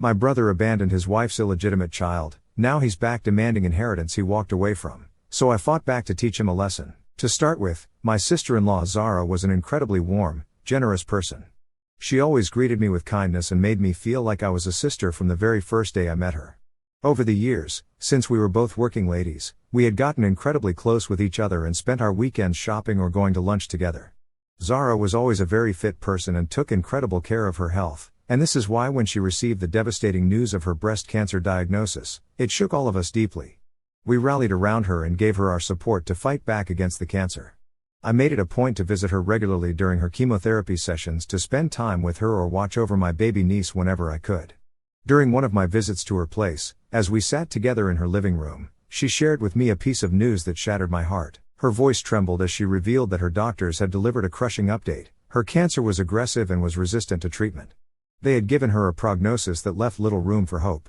My brother abandoned his wife's illegitimate child, now he's back demanding inheritance he walked away from, so I fought back to teach him a lesson. To start with, my sister-in-law Zara was an incredibly warm, generous person. She always greeted me with kindness and made me feel like I was a sister from the very first day I met her. Over the years, since we were both working ladies, we had gotten incredibly close with each other and spent our weekends shopping or going to lunch together. Zara was always a very fit person and took incredible care of her health, and this is why when she received the devastating news of her breast cancer diagnosis, it shook all of us deeply. We rallied around her and gave her our support to fight back against the cancer. I made it a point to visit her regularly during her chemotherapy sessions to spend time with her or watch over my baby niece whenever I could. During one of my visits to her place, as we sat together in her living room, she shared with me a piece of news that shattered my heart. Her voice trembled as she revealed that her doctors had delivered a crushing update. Her cancer was aggressive and was resistant to treatment. They had given her a prognosis that left little room for hope.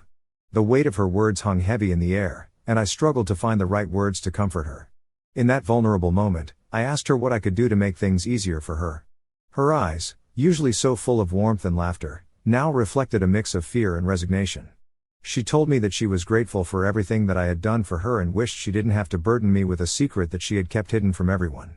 The weight of her words hung heavy in the air, and I struggled to find the right words to comfort her. In that vulnerable moment, I asked her what I could do to make things easier for her. Her eyes, usually so full of warmth and laughter, now reflected a mix of fear and resignation. She told me that she was grateful for everything that I had done for her and wished she didn't have to burden me with a secret that she had kept hidden from everyone.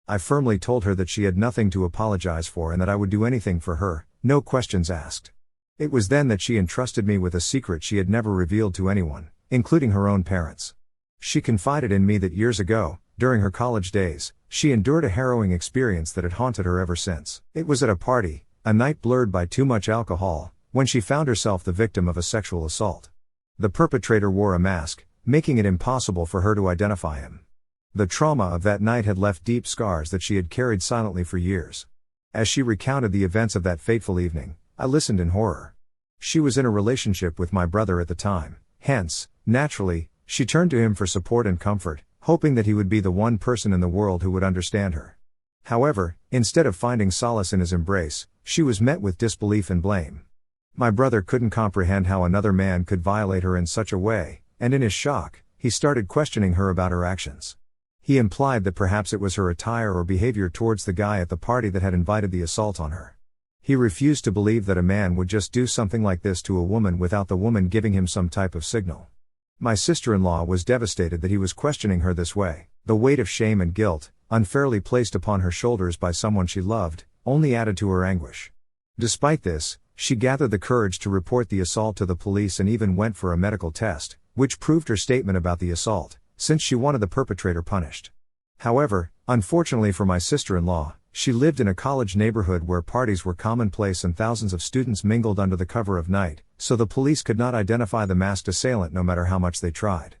I firmly told her that she had nothing to apologize for and that I would do anything for her, no questions asked. It was then that she entrusted me with a secret she had never revealed to anyone, including her own parents. She confided in me that years ago, during her college days, she endured a harrowing experience that had haunted her ever since. It was at a party, a night blurred by too much alcohol, when she found herself the victim of a sexual assault. The perpetrator wore a mask, making it impossible for her to identify him. The trauma of that night had left deep scars that she had carried silently for years. As she recounted the events of that fateful evening, I listened in horror. She was in a relationship with my brother at the time, hence, naturally, she turned to him for support and comfort, hoping that he would be the one person in the world who would understand her. However, instead of finding solace in his embrace, she was met with disbelief and blame. My brother couldn't comprehend how another man could violate her in such a way, and in his shock, he started questioning her about her actions. He implied that perhaps it was her attire or behavior towards the guy at the party that had invited the assault on her. He refused to believe that a man would just do something like this to a woman without the woman giving him some type of signal. My sister-in-law was devastated that he was questioning her this way. The weight of shame and guilt, unfairly placed upon her shoulders by someone she loved, only added to her anguish. Despite this, she gathered the courage to report the assault to the police and even went for a medical test, which proved her statement about the assault, since she wanted the perpetrator punished. However, unfortunately for my sister-in-law, she lived in a college neighborhood where parties were commonplace and thousands of students mingled under the cover of night, so the police could not identify the masked assailant no matter how much they tried.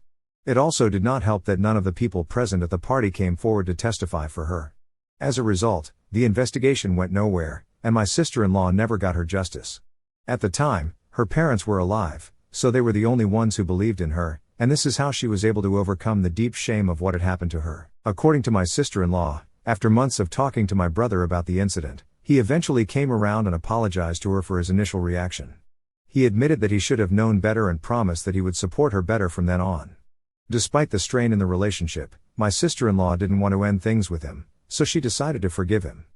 It also did not help that none of the people present at the party came forward to testify for her. As a result, the investigation went nowhere, and my sister-in-law never got her justice. At the time, her parents were alive, so they were the only ones who believed in her, and this is how she was able to overcome the deep shame of what had happened to her. According to my sister-in-law, after months of talking to my brother about the incident, he eventually came around and apologized to her for his initial reaction. He admitted that he should have known better and promised that he would support her better from then on. Despite the strain in the relationship, my sister-in-law didn't want to end things with him, so she decided to forgive him.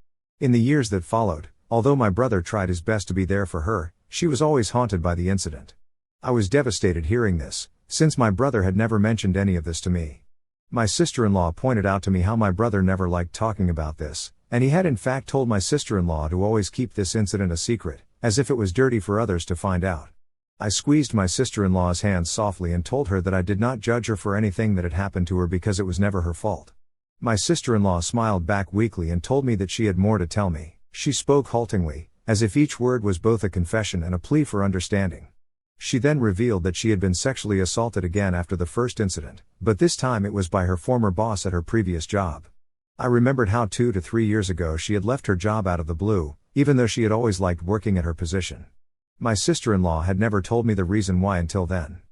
In the years that followed, although my brother tried his best to be there for her, she was always haunted by the incident. I was devastated hearing this, since my brother had never mentioned any of this to me. My sister-in-law pointed out to me how my brother never liked talking about this, and he had in fact told my sister-in-law to always keep this incident a secret, as if it was dirty for others to find out. I squeezed my sister-in-law's hand softly and told her that I did not judge her for anything that had happened to her because it was never her fault. My sister-in-law smiled back weakly and told me that she had more to tell me. She spoke haltingly, as if each word was both a confession and a plea for understanding. She then revealed that she had been sexually assaulted again after the first incident, but this time it was by her former boss at her previous job. I remembered how 2 to 3 years ago she had left her job out of the blue, even though she had always liked working at her position. My sister-in-law had never told me the reason why until then.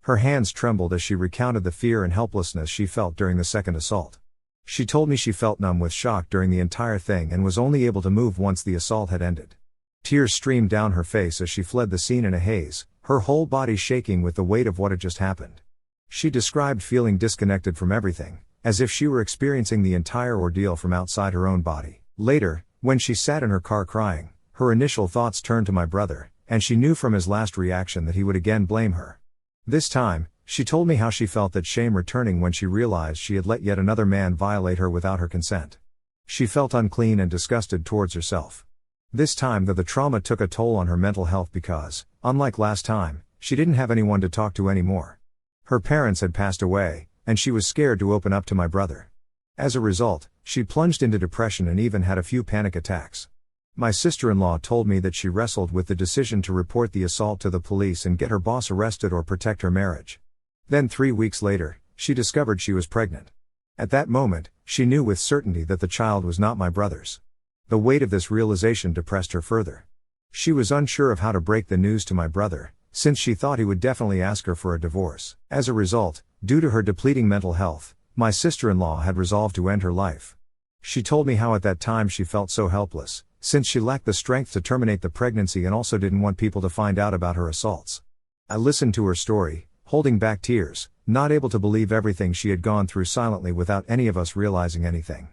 Her hands trembled as she recounted the fear and helplessness she felt during the second assault. She told me she felt numb with shock during the entire thing and was only able to move once the assault had ended. Tears streamed down her face as she fled the scene in a haze, her whole body shaking with the weight of what had just happened. She described feeling disconnected from everything, as if she were experiencing the entire ordeal from outside her own body. Later, when she sat in her car crying, her initial thoughts turned to my brother, and she knew from his last reaction that he would again blame her. This time, she told me how she felt that shame returning when she realized she had let yet another man violate her without her consent. She felt unclean and disgusted towards herself. This time though the trauma took a toll on her mental health because, unlike last time, she didn't have anyone to talk to anymore. Her parents had passed away, and she was scared to open up to my brother. As a result, she plunged into depression and even had a few panic attacks. My sister-in-law told me that she wrestled with the decision to report the assault to the police and get her boss arrested or protect her marriage. Then 3 weeks later, she discovered she was pregnant. At that moment, she knew with certainty that the child was not my brother's. The weight of this realization depressed her further. She was unsure of how to break the news to my brother, since she thought he would definitely ask her for a divorce. As a result, due to her depleting mental health, my sister-in-law had resolved to end her life. She told me how at that time she felt so helpless, since she lacked the strength to terminate the pregnancy and also didn't want people to find out about her assaults. I listened to her story, holding back tears, not able to believe everything she had gone through silently without any of us realizing anything.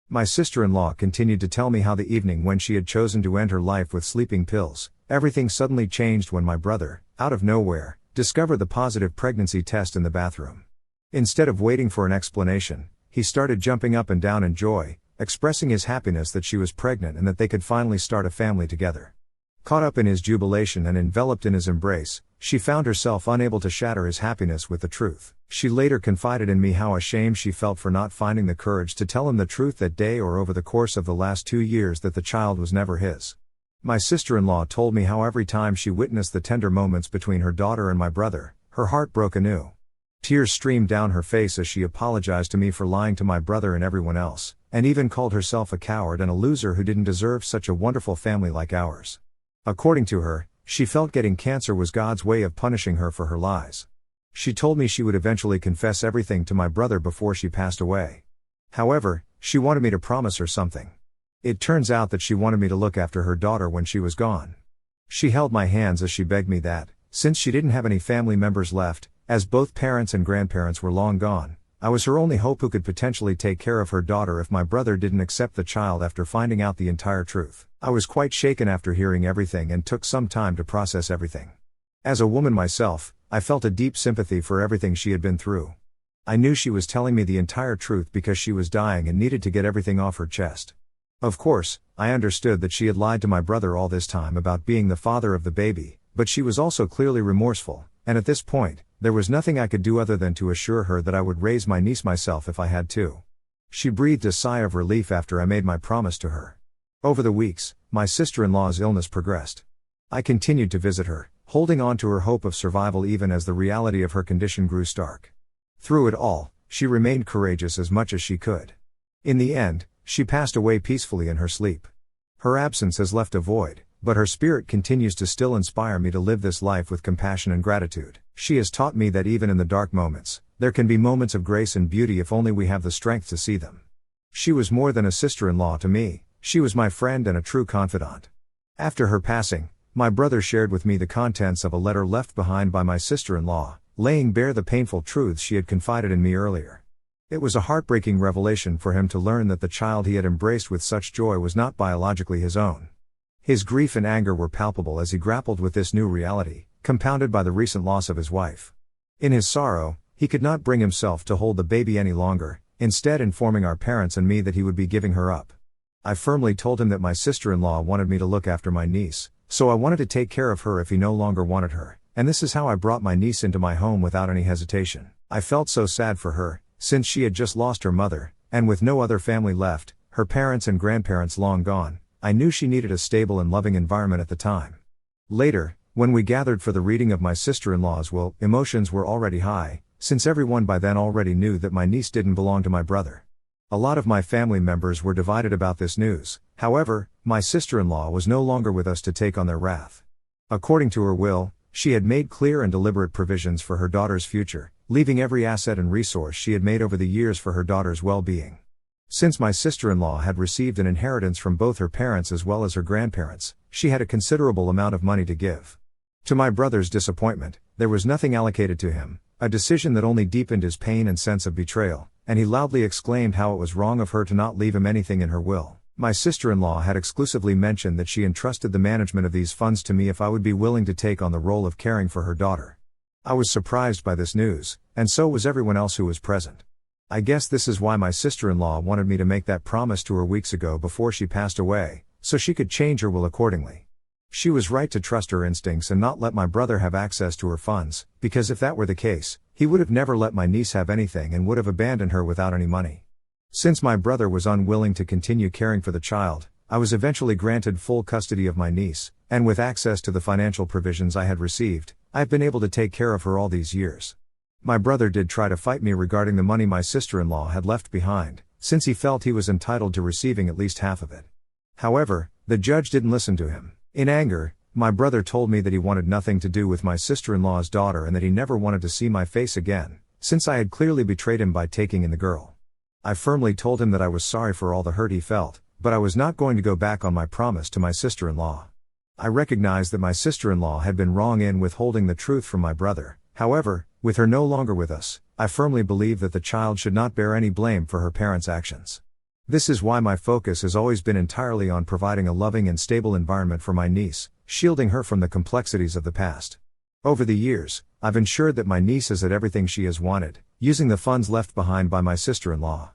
My sister-in-law continued to tell me how the evening when she had chosen to end her life with sleeping pills, everything suddenly changed when my brother, out of nowhere, discovered the positive pregnancy test in the bathroom. Instead of waiting for an explanation, he started jumping up and down in joy, expressing his happiness that she was pregnant and that they could finally start a family together. Caught up in his jubilation and enveloped in his embrace, she found herself unable to shatter his happiness with the truth. She later confided in me how ashamed she felt for not finding the courage to tell him the truth that day or over the course of the last 2 years that the child was never his. My sister-in-law told me how every time she witnessed the tender moments between her daughter and my brother, her heart broke anew. Tears streamed down her face as she apologized to me for lying to my brother and everyone else, and even called herself a coward and a loser who didn't deserve such a wonderful family like ours. According to her, she felt getting cancer was God's way of punishing her for her lies. She told me she would eventually confess everything to my brother before she passed away. However, she wanted me to promise her something. It turns out that she wanted me to look after her daughter when she was gone. She held my hands as she begged me that, since she didn't have any family members left, as both parents and grandparents were long gone, I was her only hope who could potentially take care of her daughter if my brother didn't accept the child after finding out the entire truth. I was quite shaken after hearing everything and took some time to process everything. As a woman myself, I felt a deep sympathy for everything she had been through. I knew she was telling me the entire truth because she was dying and needed to get everything off her chest. Of course, I understood that she had lied to my brother all this time about being the father of the baby, but she was also clearly remorseful, and at this point, there was nothing I could do other than to assure her that I would raise my niece myself if I had to. She breathed a sigh of relief after I made my promise to her. Over the weeks, my sister-in-law's illness progressed. I continued to visit her, holding on to her hope of survival even as the reality of her condition grew stark. Through it all, she remained courageous as much as she could. In the end, she passed away peacefully in her sleep. Her absence has left a void, but her spirit continues to still inspire me to live this life with compassion and gratitude. She has taught me that even in the dark moments, there can be moments of grace and beauty if only we have the strength to see them. She was more than a sister-in-law to me, she was my friend and a true confidant. After her passing, my brother shared with me the contents of a letter left behind by my sister-in-law, laying bare the painful truths she had confided in me earlier. It was a heartbreaking revelation for him to learn that the child he had embraced with such joy was not biologically his own. His grief and anger were palpable as he grappled with this new reality, compounded by the recent loss of his wife. In his sorrow, he could not bring himself to hold the baby any longer, instead informing our parents and me that he would be giving her up. I firmly told him that my sister-in-law wanted me to look after my niece, so I wanted to take care of her if he no longer wanted her, and this is how I brought my niece into my home without any hesitation. I felt so sad for her, since she had just lost her mother, and with no other family left, her parents and grandparents long gone, I knew she needed a stable and loving environment at the time. Later, when we gathered for the reading of my sister-in-law's will, emotions were already high, since everyone by then already knew that my niece didn't belong to my brother. A lot of my family members were divided about this news, however, my sister-in-law was no longer with us to take on their wrath. According to her will, she had made clear and deliberate provisions for her daughter's future, leaving every asset and resource she had made over the years for her daughter's well-being. Since my sister-in-law had received an inheritance from both her parents as well as her grandparents, she had a considerable amount of money to give. To my brother's disappointment, there was nothing allocated to him, a decision that only deepened his pain and sense of betrayal, and he loudly exclaimed how it was wrong of her to not leave him anything in her will. My sister-in-law had exclusively mentioned that she entrusted the management of these funds to me if I would be willing to take on the role of caring for her daughter. I was surprised by this news, and so was everyone else who was present. I guess this is why my sister-in-law wanted me to make that promise to her weeks ago before she passed away, so she could change her will accordingly. She was right to trust her instincts and not let my brother have access to her funds, because if that were the case, he would have never let my niece have anything and would have abandoned her without any money. Since my brother was unwilling to continue caring for the child, I was eventually granted full custody of my niece, and with access to the financial provisions I had received, I've been able to take care of her all these years. My brother did try to fight me regarding the money my sister-in-law had left behind, since he felt he was entitled to receiving at least half of it. However, the judge didn't listen to him. In anger, my brother told me that he wanted nothing to do with my sister-in-law's daughter and that he never wanted to see my face again, since I had clearly betrayed him by taking in the girl. I firmly told him that I was sorry for all the hurt he felt, but I was not going to go back on my promise to my sister-in-law. I recognized that my sister-in-law had been wrong in withholding the truth from my brother. However, with her no longer with us, I firmly believe that the child should not bear any blame for her parents' actions. This is why my focus has always been entirely on providing a loving and stable environment for my niece, shielding her from the complexities of the past. Over the years, I've ensured that my niece has had everything she has wanted, using the funds left behind by my sister-in-law.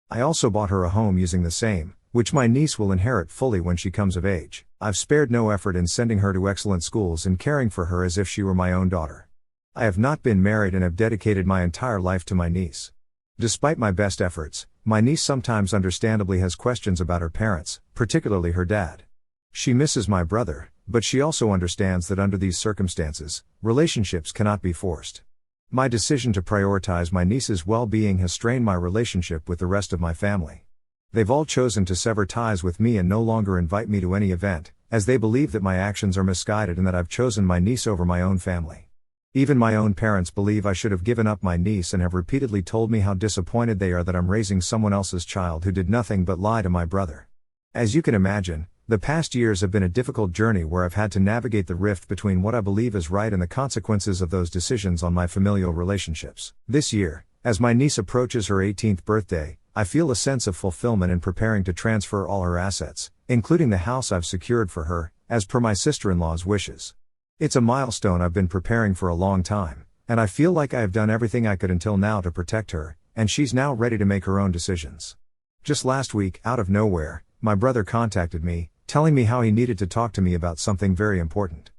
I also bought her a home using the same, which my niece will inherit fully when she comes of age. I've spared no effort in sending her to excellent schools and caring for her as if she were my own daughter. I have not been married and have dedicated my entire life to my niece. Despite my best efforts, my niece sometimes understandably has questions about her parents, particularly her dad. She misses my brother, but she also understands that under these circumstances, relationships cannot be forced. My decision to prioritize my niece's well-being has strained my relationship with the rest of my family. They've all chosen to sever ties with me and no longer invite me to any event, as they believe that my actions are misguided and that I've chosen my niece over my own family. Even my own parents believe I should have given up my niece and have repeatedly told me how disappointed they are that I'm raising someone else's child who did nothing but lie to my brother. As you can imagine, the past years have been a difficult journey where I've had to navigate the rift between what I believe is right and the consequences of those decisions on my familial relationships. This year, as my niece approaches her 18th birthday, I feel a sense of fulfillment in preparing to transfer all her assets, including the house I've secured for her, as per my sister-in-law's wishes. It's a milestone I've been preparing for a long time, and I feel like I have done everything I could until now to protect her, and she's now ready to make her own decisions. Just last week, out of nowhere, my brother contacted me, telling me how he needed to talk to me about something very important.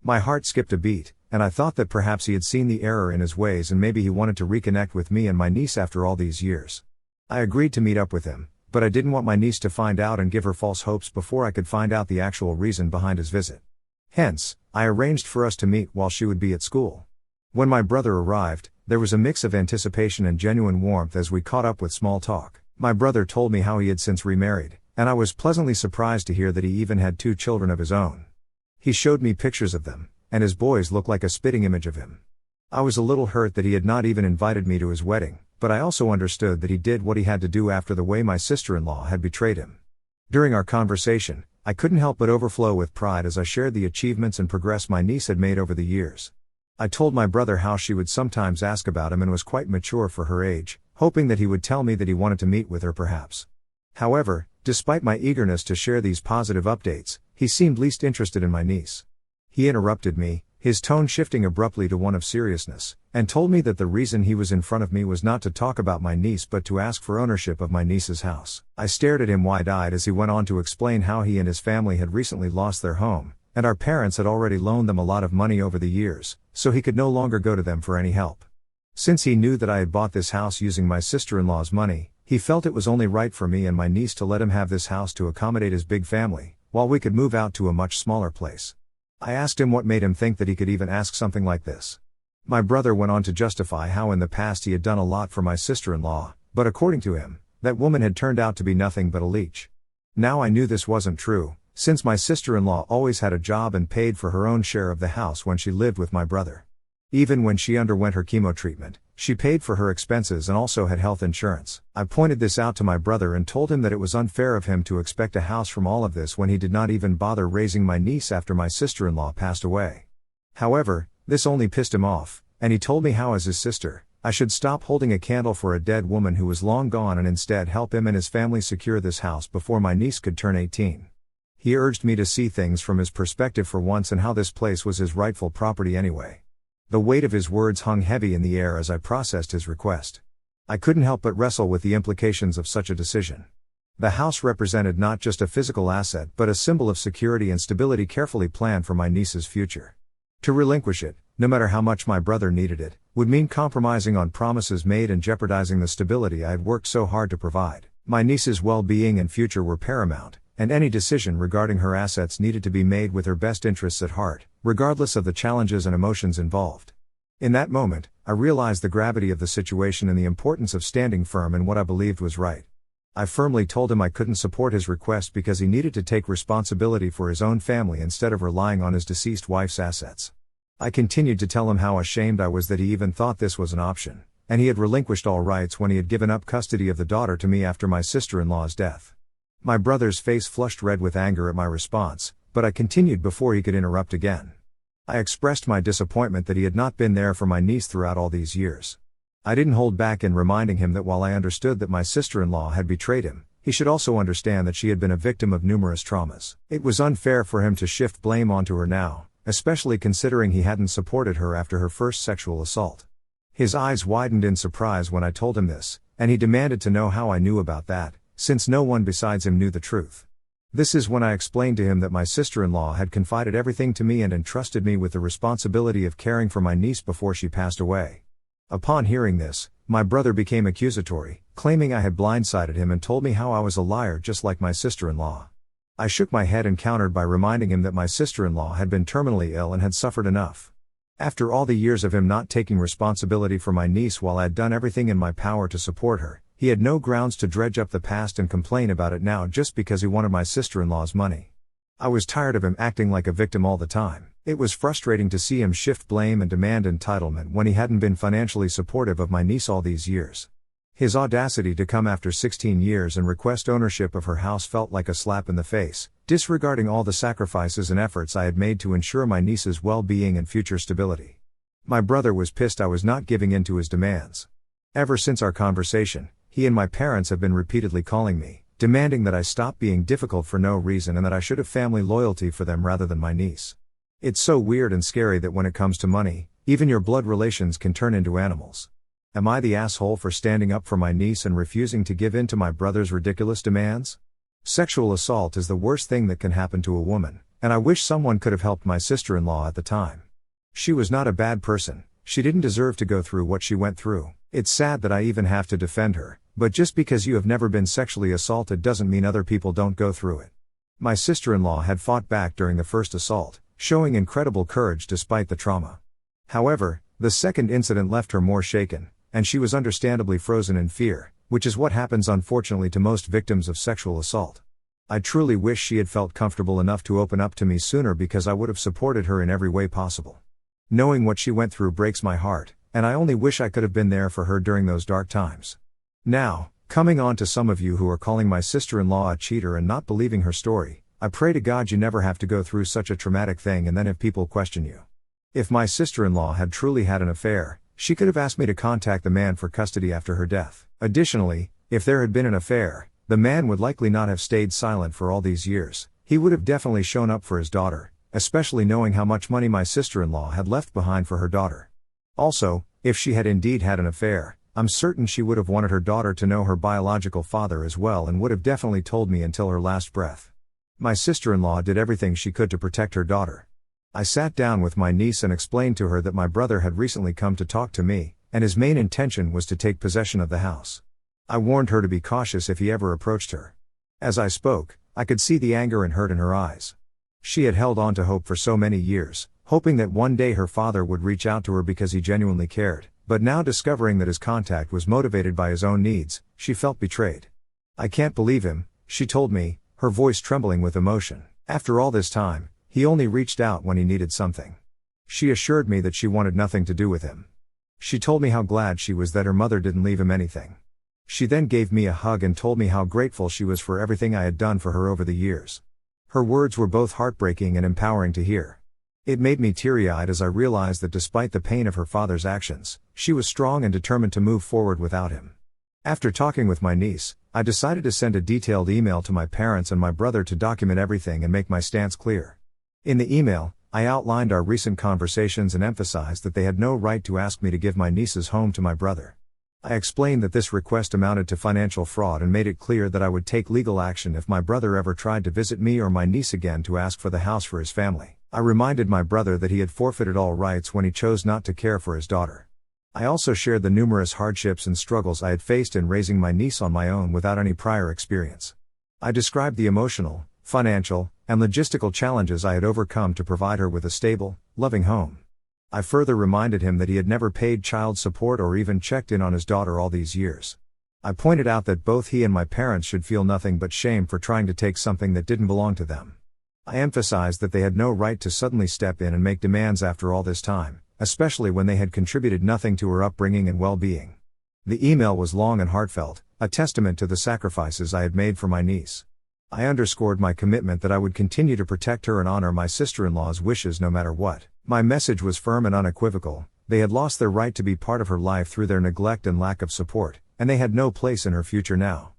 My heart skipped a beat, and I thought that perhaps he had seen the error in his ways and maybe he wanted to reconnect with me and my niece after all these years. I agreed to meet up with him, but I didn't want my niece to find out and give her false hopes before I could find out the actual reason behind his visit. Hence, I arranged for us to meet while she would be at school. When my brother arrived, there was a mix of anticipation and genuine warmth as we caught up with small talk. My brother told me how he had since remarried, and I was pleasantly surprised to hear that he even had 2 children of his own. He showed me pictures of them, and his boys looked like a spitting image of him. I was a little hurt that he had not even invited me to his wedding, but I also understood that he did what he had to do after the way my sister-in-law had betrayed him. During our conversation, I couldn't help but overflow with pride as I shared the achievements and progress my niece had made over the years. I told my brother how she would sometimes ask about him and was quite mature for her age, hoping that he would tell me that he wanted to meet with her perhaps. However, despite my eagerness to share these positive updates, he seemed least interested in my niece. He interrupted me, his tone shifting abruptly to one of seriousness, and told me that the reason he was in front of me was not to talk about my niece but to ask for ownership of my niece's house. I stared at him wide-eyed as he went on to explain how he and his family had recently lost their home, and our parents had already loaned them a lot of money over the years, so he could no longer go to them for any help. Since he knew that I had bought this house using my sister-in-law's money, he felt it was only right for me and my niece to let him have this house to accommodate his big family, while we could move out to a much smaller place. I asked him what made him think that he could even ask something like this. My brother went on to justify how in the past he had done a lot for my sister-in-law, but according to him, that woman had turned out to be nothing but a leech. Now I knew this wasn't true, since my sister-in-law always had a job and paid for her own share of the house when she lived with my brother. Even when she underwent her chemo treatment, she paid for her expenses and also had health insurance. I pointed this out to my brother and told him that it was unfair of him to expect a house from all of this when he did not even bother raising my niece after my sister-in-law passed away. However, this only pissed him off, and he told me how as his sister, I should stop holding a candle for a dead woman who was long gone and instead help him and his family secure this house before my niece could turn 18. He urged me to see things from his perspective for once and how this place was his rightful property anyway. The weight of his words hung heavy in the air as I processed his request. I couldn't help but wrestle with the implications of such a decision. The house represented not just a physical asset but a symbol of security and stability carefully planned for my niece's future. To relinquish it, no matter how much my brother needed it, would mean compromising on promises made and jeopardizing the stability I had worked so hard to provide. My niece's well-being and future were paramount, and any decision regarding her assets needed to be made with her best interests at heart, regardless of the challenges and emotions involved. In that moment, I realized the gravity of the situation and the importance of standing firm in what I believed was right. I firmly told him I couldn't support his request because he needed to take responsibility for his own family instead of relying on his deceased wife's assets. I continued to tell him how ashamed I was that he even thought this was an option, and he had relinquished all rights when he had given up custody of the daughter to me after my sister-in-law's death. My brother's face flushed red with anger at my response, but I continued before he could interrupt again. I expressed my disappointment that he had not been there for my niece throughout all these years. I didn't hold back in reminding him that while I understood that my sister-in-law had betrayed him, he should also understand that she had been a victim of numerous traumas. It was unfair for him to shift blame onto her now, especially considering he hadn't supported her after her first sexual assault. His eyes widened in surprise when I told him this, and he demanded to know how I knew about that, since no one besides him knew the truth. This is when I explained to him that my sister-in-law had confided everything to me and entrusted me with the responsibility of caring for my niece before she passed away. Upon hearing this, my brother became accusatory, claiming I had blindsided him and told me how I was a liar just like my sister-in-law. I shook my head and countered by reminding him that my sister-in-law had been terminally ill and had suffered enough. After all the years of him not taking responsibility for my niece while I had done everything in my power to support her, he had no grounds to dredge up the past and complain about it now just because he wanted my sister-in-law's money. I was tired of him acting like a victim all the time. It was frustrating to see him shift blame and demand entitlement when he hadn't been financially supportive of my niece all these years. His audacity to come after 16 years and request ownership of her house felt like a slap in the face, disregarding all the sacrifices and efforts I had made to ensure my niece's well-being and future stability. My brother was pissed I was not giving in to his demands. Ever since our conversation, he and my parents have been repeatedly calling me, demanding that I stop being difficult for no reason and that I should have family loyalty for them rather than my niece. It's so weird and scary that when it comes to money, even your blood relations can turn into animals. Am I the asshole for standing up for my niece and refusing to give in to my brother's ridiculous demands? Sexual assault is the worst thing that can happen to a woman, and I wish someone could have helped my sister-in-law at the time. She was not a bad person, she didn't deserve to go through what she went through. It's sad that I even have to defend her, but just because you have never been sexually assaulted doesn't mean other people don't go through it. My sister-in-law had fought back during the first assault, showing incredible courage despite the trauma. However, the second incident left her more shaken, and she was understandably frozen in fear, which is what happens unfortunately to most victims of sexual assault. I truly wish she had felt comfortable enough to open up to me sooner because I would have supported her in every way possible. Knowing what she went through breaks my heart, and I only wish I could have been there for her during those dark times. Now, coming on to some of you who are calling my sister-in-law a cheater and not believing her story, I pray to God you never have to go through such a traumatic thing and then have people question you. If my sister-in-law had truly had an affair, she could have asked me to contact the man for custody after her death. Additionally, if there had been an affair, the man would likely not have stayed silent for all these years. He would have definitely shown up for his daughter, especially knowing how much money my sister-in-law had left behind for her daughter. Also, if she had indeed had an affair, I'm certain she would have wanted her daughter to know her biological father as well and would have definitely told me until her last breath. My sister-in-law did everything she could to protect her daughter. I sat down with my niece and explained to her that my brother had recently come to talk to me, and his main intention was to take possession of the house. I warned her to be cautious if he ever approached her. As I spoke, I could see the anger and hurt in her eyes. She had held on to hope for so many years, hoping that one day her father would reach out to her because he genuinely cared, but now discovering that his contact was motivated by his own needs, she felt betrayed. I can't believe him, she told me, her voice trembling with emotion. After all this time, he only reached out when he needed something. She assured me that she wanted nothing to do with him. She told me how glad she was that her mother didn't leave him anything. She then gave me a hug and told me how grateful she was for everything I had done for her over the years. Her words were both heartbreaking and empowering to hear. It made me teary-eyed as I realized that despite the pain of her father's actions, she was strong and determined to move forward without him. After talking with my niece, I decided to send a detailed email to my parents and my brother to document everything and make my stance clear. In the email, I outlined our recent conversations and emphasized that they had no right to ask me to give my niece's home to my brother. I explained that this request amounted to financial fraud and made it clear that I would take legal action if my brother ever tried to visit me or my niece again to ask for the house for his family. I reminded my brother that he had forfeited all rights when he chose not to care for his daughter. I also shared the numerous hardships and struggles I had faced in raising my niece on my own without any prior experience. I described the emotional, financial, and logistical challenges I had overcome to provide her with a stable, loving home. I further reminded him that he had never paid child support or even checked in on his daughter all these years. I pointed out that both he and my parents should feel nothing but shame for trying to take something that didn't belong to them. I emphasized that they had no right to suddenly step in and make demands after all this time, especially when they had contributed nothing to her upbringing and well-being. The email was long and heartfelt, a testament to the sacrifices I had made for my niece. I underscored my commitment that I would continue to protect her and honor my sister-in-law's wishes no matter what. My message was firm and unequivocal: they had lost their right to be part of her life through their neglect and lack of support, and they had no place in her future now.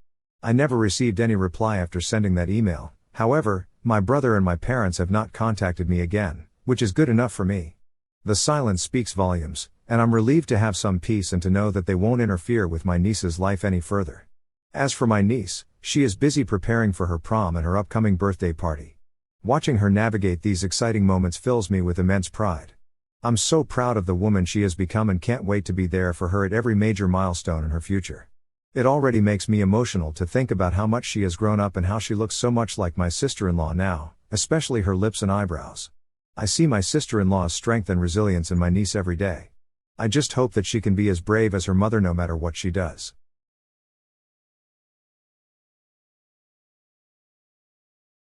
I never received any reply after sending that email. However, my brother and my parents have not contacted me again, which is good enough for me. The silence speaks volumes, and I'm relieved to have some peace and to know that they won't interfere with my niece's life any further. As for my niece, she is busy preparing for her prom and her upcoming birthday party. Watching her navigate these exciting moments fills me with immense pride. I'm so proud of the woman she has become and can't wait to be there for her at every major milestone in her future. It already makes me emotional to think about how much she has grown up and how she looks so much like my sister-in-law now, especially her lips and eyebrows. I see my sister-in-law's strength and resilience in my niece every day. I just hope that she can be as brave as her mother no matter what she does.